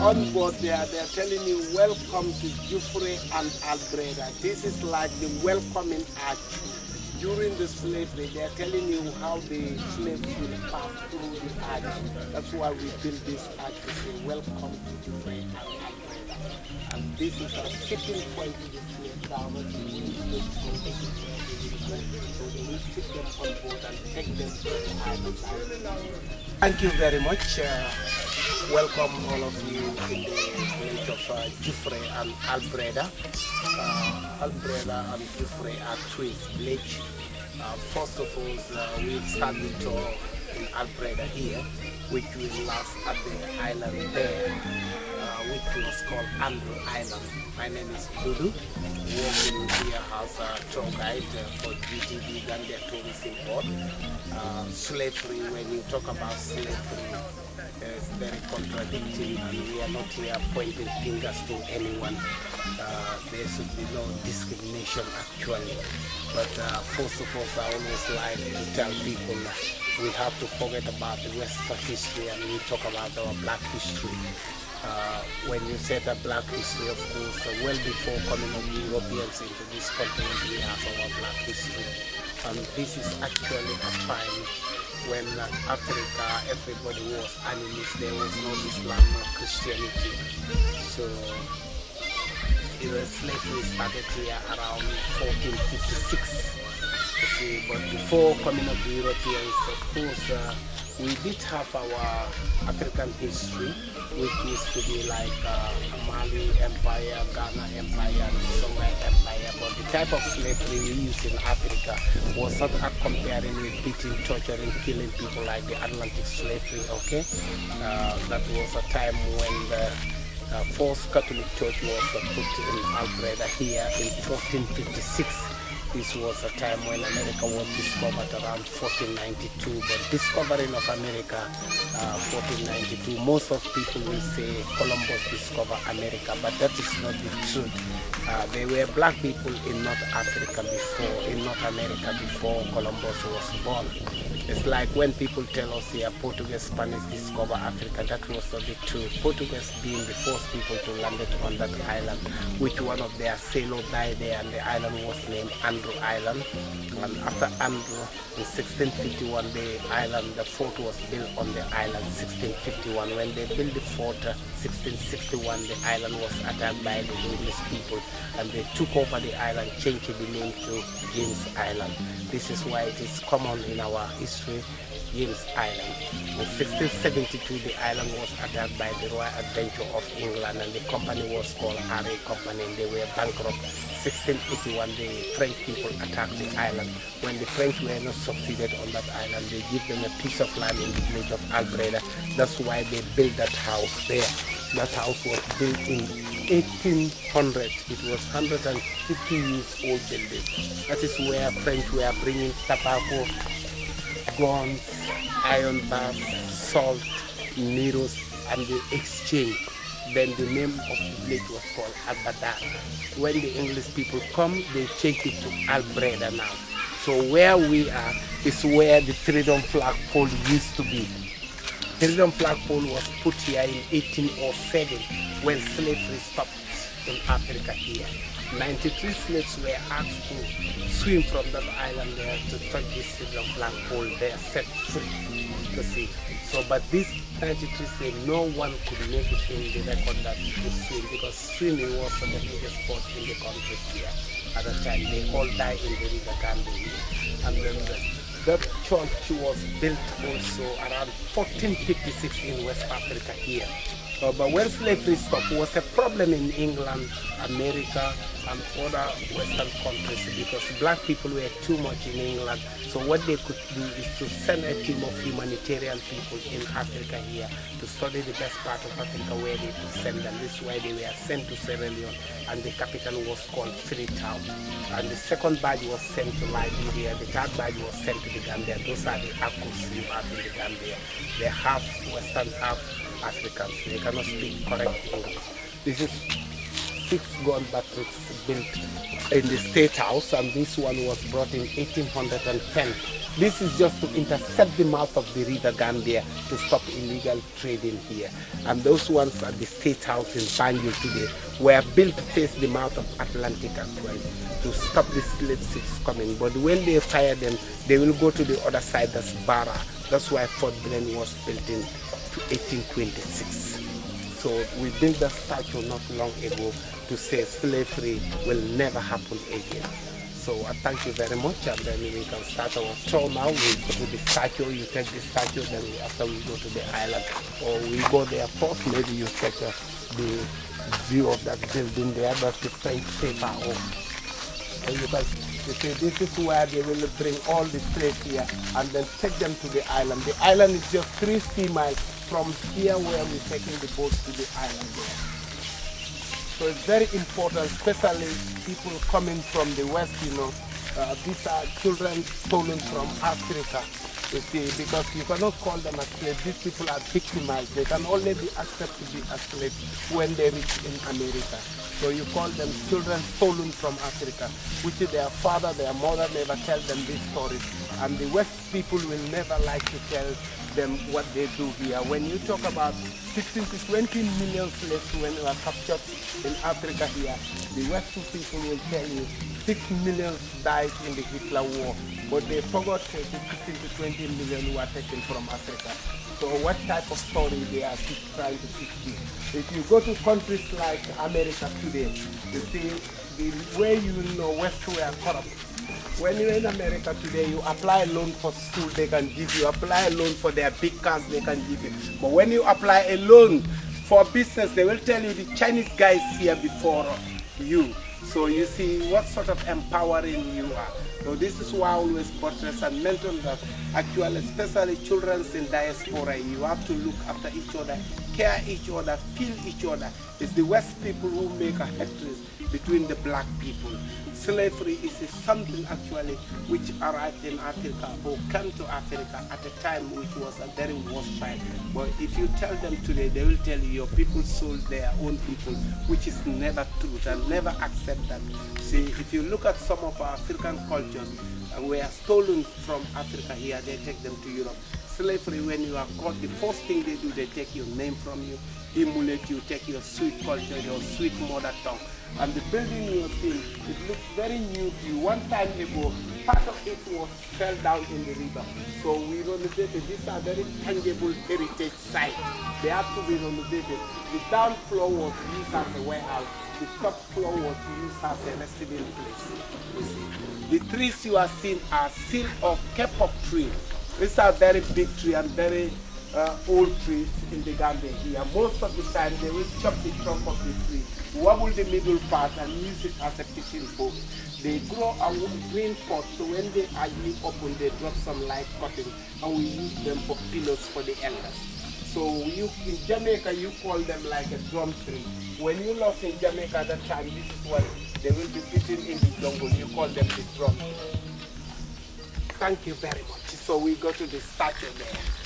on board there, they're telling you, welcome to Jufre and Albreda. This is like the welcoming arch. During the slavery, they're telling you how the slaves will pass through the arch. That's why we built this arch to say, welcome to Jufre and Albreda. And this is a shipping point to the slave drivers. So they will put them on board and take them to the island. Thank you very much. Welcome all of you in the village of Jufre and Albreda. Albreda and Jufre are twins village. First of all, we start the tour in Albreda here, which will last at the island there, which was called Andrew Island. My name is Dodou, working here as a tour guide for GTB Gambia Tourism Board. Slavery, when you talk about slavery, is very contradictory. We are not here pointing fingers to anyone. There should be no discrimination actually. But first of all, I always like to tell people we have to forget about the Western history and we talk about our black history. When you say the black history, of course, well before coming of Europeans into this continent, we have our black history. And this is actually a time when Africa, everybody was animist, there was no Islam, no Christianity. So slavery started here around 1456. But before coming of the Europeans, of course, we did have our African history, which used to be like Mali Empire, Ghana Empire, and Songhai Empire. But the type of slavery we used in Africa was not comparing with beating, torturing, killing people like the Atlantic slavery, okay? That was a time when the First Catholic Church was put in Albreda here in 1456. This was a time when America was discovered around 1492. But discovering of America, 1492, most of people will say Columbus discovered America, but that is not the truth. There were black people in North Africa before, in North America before Columbus was born. It's like when people tell us here Portuguese, Spanish discover Africa, that was not the truth. Portuguese being the first people to land on that island, which one of their sailors died there, and the island was named Andrew Island. And after Andrew, in 1651, the fort was built on the island. 1651, when they built the fort, 1661, the island was attacked by the English people, and they took over the island, changed the name to James Island. This is why it is common in our history, James Island. In 1672, the island was attacked by the Royal Adventure of England, and the company was called RA Company, and they were bankrupt. 1681, the French people attacked the island. When the French were not succeeded on that island, they give them a piece of land in the village of Albreda. That's why they built that house there. That house was built in 1800. It was 150 years old building. That is where French were bringing tobacco, guns, iron bars, salt, needles, and the exchange. Then the name of the village was called Albadan. When the English people come, they change it to Albreda now. So where we are is where the Freedom Flag pole used to be. Freedom Flag pole was put here in 1807 when slavery stopped in Africa here. 93 slaves were asked to swim from that island there to touch this Freedom Flag pole there, set free to sea. So, but this 93 say no one could make it in the record that you could swim, because swimming was the biggest sport in the country here. At the time, they all died in the river Gambia. And then that church was built also around 1456 in West Africa here. But when slavery stopped, it was a problem in England, America, and other Western countries, because black people were too much in England. So what they could do is to send a team of humanitarian people in Africa here to study the best part of Africa where they could send them. This is why they were sent to Sierra Leone, and the capital was called Freetown. And the second batch was sent to Liberia, the third batch was sent to the Gambia. Those are the Akos you have in the Gambia. They half Western, half Africans. They cannot speak correct English. This is 6 gun batteries built in the State House, and this one was brought in 1810. This is just to intercept the mouth of the River Gambia to stop illegal trading here. And those ones at the State House in Banjul today were built to face the mouth of Atlantic as well to stop the slave ships coming. But when they fire them, they will go to the other side, that's Barra. That's why Fort Benning was built in 1826. So we built a statue not long ago to say slavery will never happen again. So I thank you very much, and then we can start our tour now. We go to the statue, you take the statue, then after we go to the island. Or we go there first, maybe you take the view of that building there, that's the French paper home. You see, this is where they will bring all the slaves here and then take them to the island. The island is just 3 sea miles from here where we're taking the boat to the island there. So it's very important, especially people coming from the west, you know. These are children stolen from Africa, you see, because you cannot call them as slaves. These people are victimized. They can only be accepted to be as slaves when they reach in America. So you call them children stolen from Africa, which their father, their mother never tell them these stories. And the West people will never like to tell them what they do here. When you talk about 16 to 20 million slaves when they were captured in Africa here, the Western people will tell you 6 million died in the Hitler War, but they forgot the 16 to 20 million were taken from Africa. So what type of story they are trying to teach you? If you go to countries like America today, you see the way you know West were corrupt. When you're in America today, you apply a loan for school, they can give you. Apply a loan for their big cars, they can give you. But when you apply a loan for business, they will tell you the Chinese guys here before you. So you see what sort of empowering you are. So this is why I always buttress and mention that actually, especially children in diaspora, you have to look after each other, care each other, feel each other. It's the West people who make a hatred between the black people. Slavery is something actually which arrived in Africa or came to Africa at a time which was a very worst time. But if you tell them today, they will tell you your people sold their own people, which is never true and never accept that. See, if you look at some of our African cultures, we are stolen from Africa here, they take them to Europe. Slavery, when you are caught, the first thing they do, they take your name from you, emulate you, take your sweet culture, your sweet mother tongue. And the building you see, it looks very new to you. One time ago, part of it was fell down in the river. So we renovated. These are very tangible heritage sites. They have to be renovated. The down floor was used as a warehouse. The top floor was used as a receiving place. The trees you are seeing are seal of K-pop tree. These are very big tree and very old trees in the Gambia here. Most of the time they will chop the trunk of the tree, wobble the middle part and use it as a fishing boat. They grow a green pot, so when they are new open, they drop some light cutting and we use them for pillows for the elders. So you in Jamaica you call them like a drum tree. When you lost in Jamaica at that time, this is what they will be sitting in the jungle. You call them the drum. Thank you very much. So we go to the statue there.